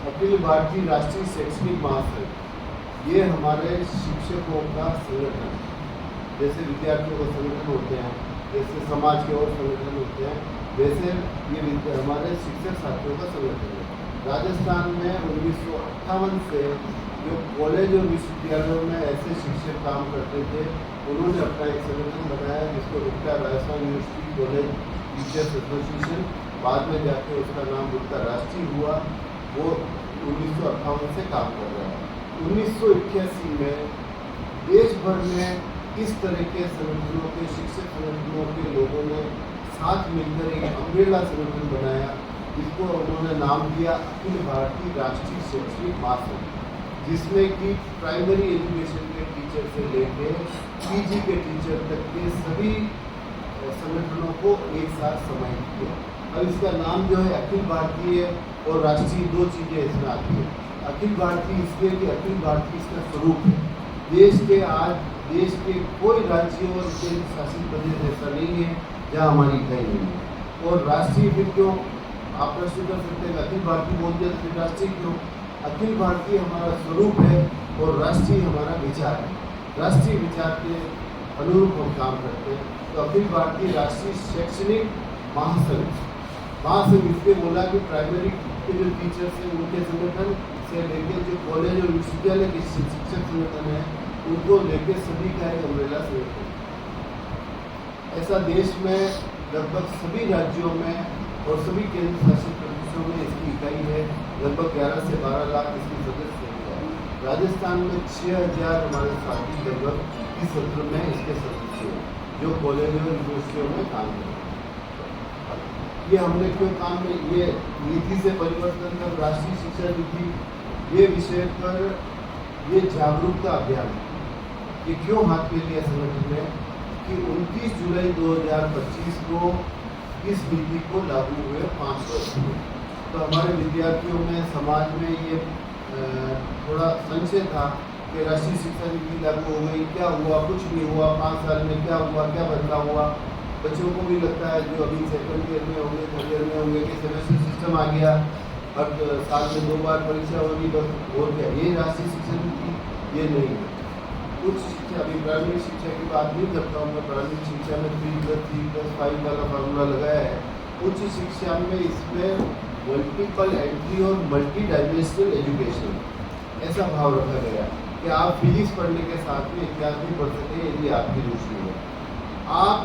अखिल भारतीय राष्ट्रीय शैक्षणिक महासंघ ये हमारे शिक्षकों का संगठन, जैसे विद्यार्थियों का संगठन होते हैं, जैसे समाज के और संगठन होते हैं, वैसे ये हमारे शिक्षक साथियों का संगठन है। राजस्थान में 1958 से जो कॉलेज और विश्वविद्यालयों में ऐसे शिक्षक काम करते थे, उन्होंने अपना एक संगठन बनाया जिसको रुकता Rajasthan university college teachers association, बाद में जाके उसका नाम रुकता राष्ट्रीय हुआ। वो 1958 से काम कर रहा है। 1981 में देश भर में इस तरह के संगठनों के, शिक्षक संगठनों के लोगों ने साथ मिलकर एक अम्ब्रेला संगठन बनाया, जिसको उन्होंने नाम दिया अखिल भारतीय राष्ट्रीय शैक्षणिक महासंघ, जिसमें कि प्राइमरी एजुकेशन के टीचर से लेकर PG के टीचर तक के सभी संगठनों को एक साथ समाहित किया। अब इसका नाम जो है अखिल भारतीय और राष्ट्रीय, दो चीज़ें इसमें आती है। अखिल भारतीय इसलिए कि अखिल भारतीय इसका स्वरूप है। देश के कोई राज्य और केंद्र शासित प्रदेश ऐसा नहीं है जहाँ हमारी इकाई नहीं है। और राष्ट्रीय फिर क्यों, आप प्रश्न कर सकते हैं, अखिल भारतीय बोलते हैं तो फिर राष्ट्रीय क्यों? अखिल भारतीय हमारा स्वरूप है और राष्ट्रीय हमारा विचार है। राष्ट्रीय विचार के अनुरूप हम काम करते हैं। तो अखिल भारतीय राष्ट्रीय शैक्षणिक महासंघ इसलिए बोला कि प्राइमरी के जो टीचर्स हैं उनके संगठन से लेकर जो कॉलेज और विश्वविद्यालय के शिक्षक संगठन है उनको लेकर सभी का एक अम्ब्रेला संगठन। ऐसा देश में लगभग सभी राज्यों में और सभी केंद्र शासित प्रदेशों में इसकी इकाई है। लगभग 11 से 12 लाख इसकी सदस्य है। राजस्थान में 6000 हमारे साथी लगभग इस सत्र में इसके सदस्य हैं जो कॉलेज और यूनिवर्सिटियों में काम कर रहे हैं। ये हमने क्यों काम में, ये नीति से परिवर्तन कर राष्ट्रीय शिक्षा नीति, ये विषय पर ये जागरूकता अभियान ये क्यों हाथ में लिया संगठन ने कि 29 जुलाई 2025 को इस नीति को लागू हुए 5 वर्ष हुए। तो हमारे विद्यार्थियों में, समाज में ये थोड़ा संशय था कि राष्ट्रीय शिक्षा नीति लागू हो गई, क्या हुआ? कुछ नहीं हुआ। 5 साल में क्या हुआ, क्या बदलाव हुआ? बच्चों को भी लगता है जो अभी सेकंड ईयर में होंगे, थर्ड ईयर में होंगे कि सेमेस्टर सिस्टम आ गया, अब साल में 2 बार परीक्षा होगी, बस हो गया। ये राष्ट्रीय शिक्षा नीति ये नहीं है। उच्च शिक्षा, अभी प्राइमरी शिक्षा की बात नहीं करता हूँ मैं, प्राइमरी शिक्षा में 3+3+5 वाला फार्मूला लगाया है। उच्च शिक्षा में इसमें मल्टीपल एंट्री और मल्टी डायमेंशनल एजुकेशन ऐसा भाव रखा गया कि आप फिजिक्स पढ़ने के साथ में इतिहास भी पढ़ सकें यदि आपकी रुचि है। आप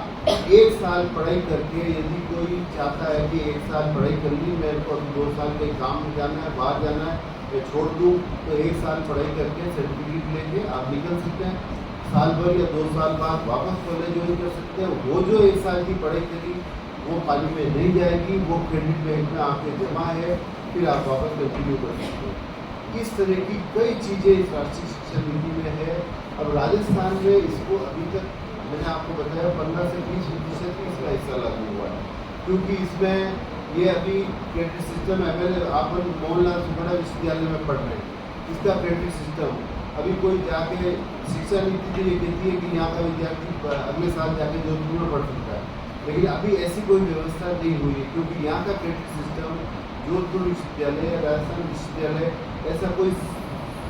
1 साल पढ़ाई करके, यदि कोई चाहता है कि 1 साल पढ़ाई कर ली, मेरे को 2 साल के काम में जाना है, बाहर जाना है, मैं छोड़ दूँ, तो 1 साल पढ़ाई करके सर्टिफिकेट लेके आप निकल सकते हैं। साल भर या 2 साल बाद वापस कॉलेज ज्वाइन कर सकते हैं। वो जो 1 साल की पढ़ाई करी वो पानी में नहीं जाएगी, वो क्रेडिट बैंक में आपके जमा है, फिर आप वापस कंटिन्यू कर सकते हैं। इस तरह की कई चीज़ें इस राष्ट्रीय शिक्षा नीति में है। अब राजस्थान में इसको अभी तक मैंने आपको बताया 15 से 20% ही इसका हिस्सा लागू हुआ है, क्योंकि इसमें ये अभी क्रेडिट सिस्टम आप मोहनलाल सुखड़ा विश्वविद्यालय में पढ़ रहे हैं, इसका क्रेडिट सिस्टम अभी कोई जाके शिक्षा नीति तो ये कहती है कि यहाँ का विद्यार्थी अगले साल जाके जोधपुर में पढ़ सकता है, लेकिन अभी ऐसी कोई व्यवस्था नहीं हुई है, क्योंकि यहाँ का क्रेडिट सिस्टम जोधपुर विश्वविद्यालय, राजस्थान विश्वविद्यालय ऐसा कोई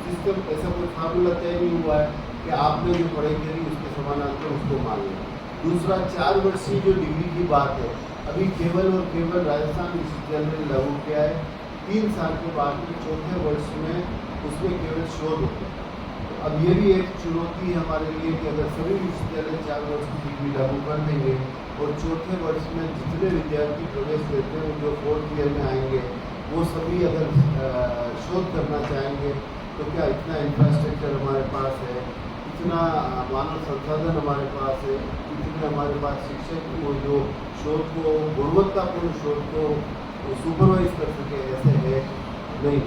सिस्टम, ऐसा कोई फार्मूला तय नहीं हुआ है कि आपने जो पढ़ाई करी उसके समानांतर उसको मान लें। दूसरा, 4 वर्षीय जो डिग्री की बात है, अभी केवल और केवल राजस्थान विश्वविद्यालय ने लागू किया है। 3 साल के बाद में चौथे वर्ष में उसमें केवल शोध होते हैं। अब ये भी एक चुनौती है हमारे लिए कि अगर सभी विश्वविद्यालय 4 वर्ष की डिग्री लागू कर देंगे और चौथे वर्ष में जितने विद्यार्थी प्रवेश लेते हैं जो 4th ईयर में आएंगे वो सभी अगर शोध करना चाहेंगे तो क्या इतना इंफ्रास्ट्रक्चर हमारे पास है, इतना मानव संसाधन हमारे पास है, इतने हमारे पास शिक्षक को जो शोध को, गुणवत्तापूर्ण शोध को सुपरवाइज कर सके, ऐसे है नहीं।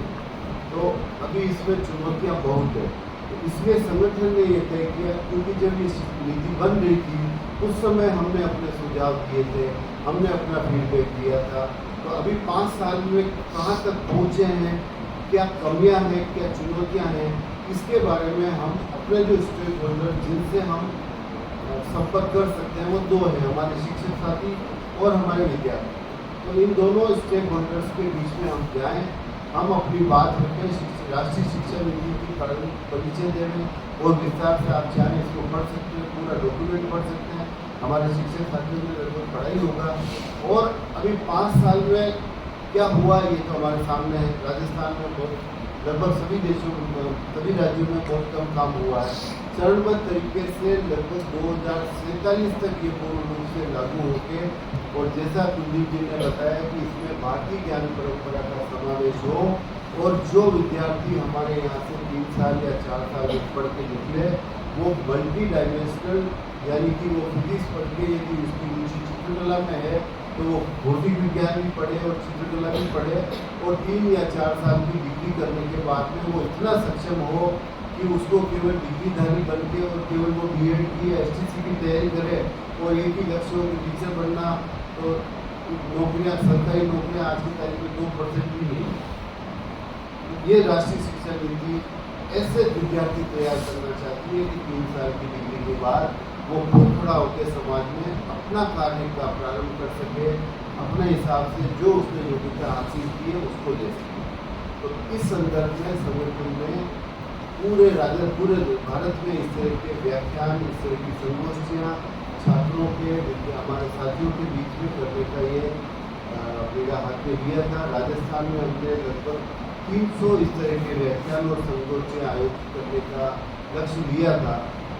तो अभी इसमें चुनौतियाँ बहुत है। तो इसमें संगठन ने ये तय किया, क्योंकि जब ये नीति बन रही थी उस समय हमने अपने सुझाव दिए थे, हमने अपना फीडबैक दिया था। तो अभी 5 साल में कहाँ तक पहुँचे हैं, क्या कमियां हैं, क्या चुनौतियां हैं, इसके बारे में हम अपने जो स्टेक होल्डर जिनसे हम संपर्क कर सकते हैं वो 2 हैं, हमारे शिक्षक साथी और हमारे विद्यार्थी। तो इन दोनों स्टेक होल्डर्स के बीच में हम जाएँ, हम अपनी बात रखें, राष्ट्रीय शिक्षा नीति की परिचय देने और विस्तार से आप चाहें इसको पढ़ सकते हैं, पूरा डॉक्यूमेंट पढ़ सकते हैं, हमारे शिक्षक साथियों में लगभग पढ़ाई होगा। और अभी 5 साल में क्या हुआ ये तो हमारे सामने है। राजस्थान में बहुत, लगभग सभी देशों में, सभी राज्यों में बहुत कम काम हुआ है। चरणबद्ध तरीके से लगभग 2047 तक ये पूर्ण रूप से लागू होके, और जैसा कुलदीप जी ने बताया कि इसमें भारतीय ज्ञान परंपरा का समावेश हो और जो विद्यार्थी हमारे यहाँ से 3 साल या 4 साल पढ़ के निकले वो मल्टी डायमेंशनल, यानी कि वो फिजिक्स पढ़ के यदि उसकी रुचि चित्रकला में है तो वो भौतिक विज्ञान भी पढ़े और चित्रकला भी पढ़े, और 3 या 4 साल की डिग्री करने के बाद में वो इतना सक्षम हो कि उसको केवल डिग्रीधारी बन के और केवल वो बीएड की या एसटीसी की तैयारी करे और एक ही लक्ष्य हो कि टीचर बनना। तो नौकरियां, सरकारी नौकरियां आज की तारीख में 2% भी नहीं है। ये राष्ट्रीय शिक्षा नीति ऐसे विद्यार्थी तैयार करना चाहती है कि 3 साल की डिग्री के बाद वो खुद खड़ा होकर समाज में अपना कार्य का प्रारंभ कर सके, अपने हिसाब से जो उसने योग्यता हासिल की है उसको ले सके। तो इस संदर्भ में संगठन में पूरे भारत में इस तरह के व्याख्यान, इस तरह की संगोष्ठियाँ छात्रों के, हमारे साथियों के बीच में करने का ये मेरा हाथ में लिया था। राजस्थान में हमने लगभग 300 इस तरह के व्याख्यान और संगोष्ठियाँ आयोजित करने का लक्ष्य लिया था,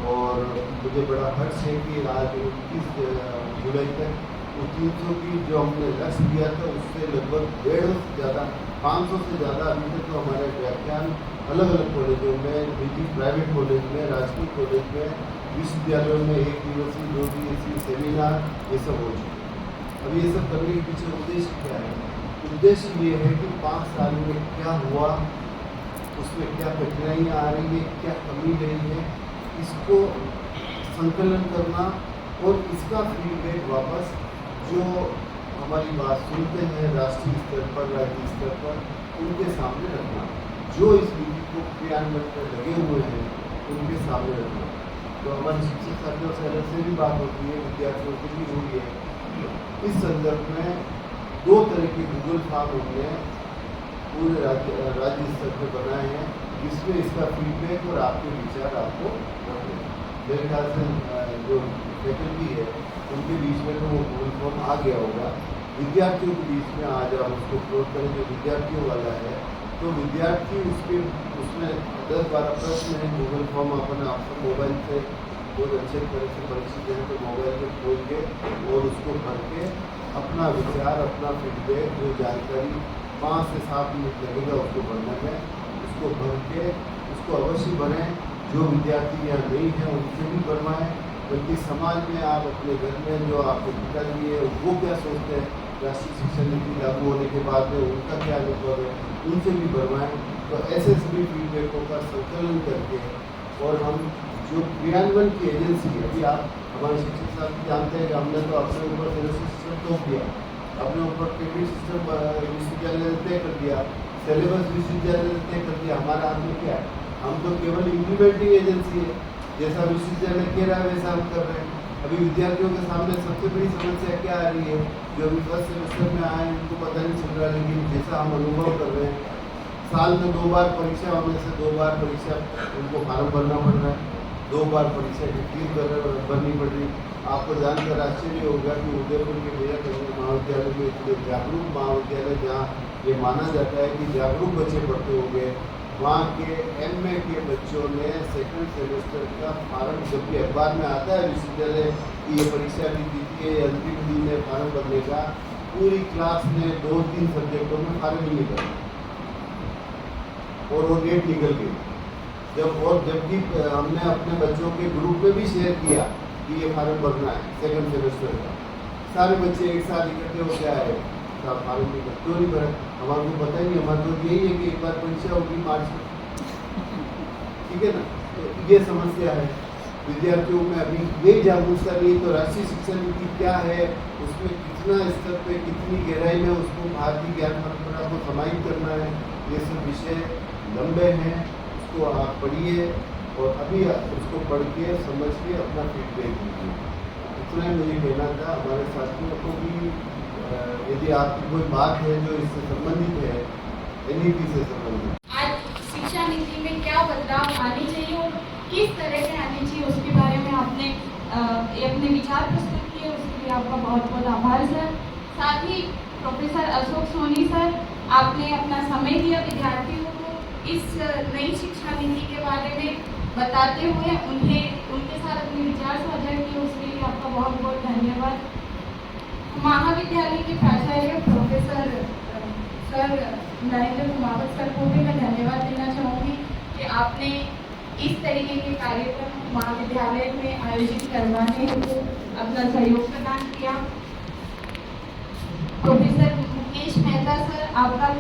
और मुझे बड़ा हर्ष है कि आज 29 जुलाई तक वो 300 की जो हमने लक्ष्य लिया था उससे लगभग 150 से ज़्यादा, 500 से ज़्यादा अभी तक तो हमारे व्याख्यान अलग अलग कॉलेजों में, निजी प्राइवेट कॉलेज में, राजकीय कॉलेज में, विश्वविद्यालयों में 1 दिवसीय 2 दिवसीय सेमिनार ये सब हो चुके हैं। अब ये सब करने के पीछे उद्देश्य क्या है? उद्देश्य ये है कि 5 साल में क्या हुआ, उसमें क्या कठिनाइयाँ आ रही है, क्या कमी रही है, इसको संकलन करना और इसका फीडबैक वापस जो हमारी बात सुनते हैं राष्ट्रीय स्तर पर, राज्य स्तर पर, उनके सामने रखना, जो इस नीति को क्रियान्वयन में लगे हुए हैं उनके सामने रखना। तो हमारे शिक्षक साथियों से अलग से भी बात होती है, विद्यार्थियों से भी हुई है। इस संदर्भ में 2 तरह के गूगल फॉर्म हमने पूरे राज्य स्तर पर बनाए हैं, जिसमें इसका फीडबैक और आपके विचार आपको रखने हैं। मेरे ख्याल से जो फैकल्टी है उनके बीच में तो वो गूगल फॉर्म आ गया होगा। विद्यार्थियों के बीच में आज आप उसको अपलोड करें, जो विद्यार्थियों वाला है तो विद्यार्थी उसमें 10-12 प्रश्न है। गूगल फॉर्म अपन आपको मोबाइल से बहुत अच्छे तरह से परिचित है तो मोबाइल में खोल के और उसको भर के अपना विचार, अपना फीडबैक, जो जानकारी 5 से 7 मिनट लगेगा उसको भरने में, उसको भर के उसको अवश्य भरें। जो विद्यार्थी यहाँ नहीं हैं उनसे भी बनवाएं, बल्कि समाज में आप अपने घर में जो आपके पिताजी है वो क्या सोचते हैं राष्ट्रीय शिक्षा नीति लागू होने के बाद में, उनका क्या अनुभव है, उनसे भी बनवाएं। तो ऐसे सभी फीडबैकों का संकलन करके और हम जो क्रियान्वयन की एजेंसी है, अभी आप हमारे शिक्षक साहब भी जानते हैं कि हमने तो अपने ऊपर सिस्टम थोप दिया, अपने ऊपर पेमेंट सिस्टम विश्वविद्यालय ने तय कर दिया, सिलेबस विश्वविद्यालय ने तय कर दिया। हमारा हाथ में क्या है? हम तो केवल इम्प्लीमेंटिंग एजेंसी है, जैसा विश्वविद्यालय कह रहा है वैसा हम कर रहे हैं। अभी विद्यार्थियों के सामने सबसे बड़ी समस्या क्या आ रही है? जो अभी फर्स्ट सेमेस्टर में आए उनको पता नहीं चल रहा, लेकिन जैसा हम अनुभव कर रहे हैं, साल में 2 बार परीक्षा होने से 2 बार परीक्षा उनको फार्म भरना पड़ रहा है, 2 बार परीक्षा की फीस भरनी पड़ रही। आपको जानकर आश्चर्य होगा कि उदयपुर के मेरा कन्या महाविद्यालय में इतने जागरूक महाविद्यालय, जहाँ ये माना जाता है कि जागरूक बच्चे पढ़ते होंगे, वहाँ के MA के बच्चों ने सेकंड सेमेस्टर का फार्म, जबकि अखबार में आता है विश्वविद्यालय की ये परीक्षा की तिथि है, अंतिम दिन है फार्म भरने का, पूरी क्लास ने 2-3 सब्जेक्टों में फार्म ही नहीं भरा और वो डेट निकल गई। जबकि हमने अपने बच्चों के ग्रुप में भी शेयर किया कि ये फार्म भरना है सेकंड सेमेस्टर का, सारे बच्चे एक साथ इकट्ठे होकर आए, फार्म क्यों नहीं भरा? हमारे को पता ही नहीं, हमारे तो यही है कि एक बार परीक्षा होगी मार्च में, ठीक है ना। तो ये समस्या है विद्यार्थियों में, अभी ये जागरूकता नहीं। तो राष्ट्रीय शिक्षा नीति क्या है, उसमें कितना स्तर पे कितनी गहराई में उसको भारतीय ज्ञान परंपरा को समाहित करना है, ये सब विषय लंबे हैं। उसको आप पढ़िए और अभी उसको पढ़ के समझ के अपना फीडबैक दीजिए। इतना ही मुझे कहना था। हमारे साथियों को भी यदि आपकी कोई बात है जो इससे संबंधित है, NEP से संबंधित, आज शिक्षा नीति में क्या बदलाव आने चाहिए और किस तरह से आने चाहिए, उसके बारे में आपने अपने विचार प्रस्तुत किए, उसके लिए आपका बहुत बहुत आभार सर। साथ ही प्रोफेसर अशोक सोनी सर, आपने अपना समय दिया विद्यार्थियों को इस नई शिक्षा नीति के बारे में बताते हुए उनके साथ अपने विचार साझा किए, उसके लिए आपका बहुत बहुत धन्यवाद। महाविद्यालय के प्राचार्य professor sir Narendra Kumawat sir को भी मैं धन्यवाद देना चाहूँगी कि आपने इस तरीके के कार्यक्रम महाविद्यालय में आयोजित करवाने को अपना सहयोग प्रदान किया। प्रोफेसर मुकेश मेहता सर, आपका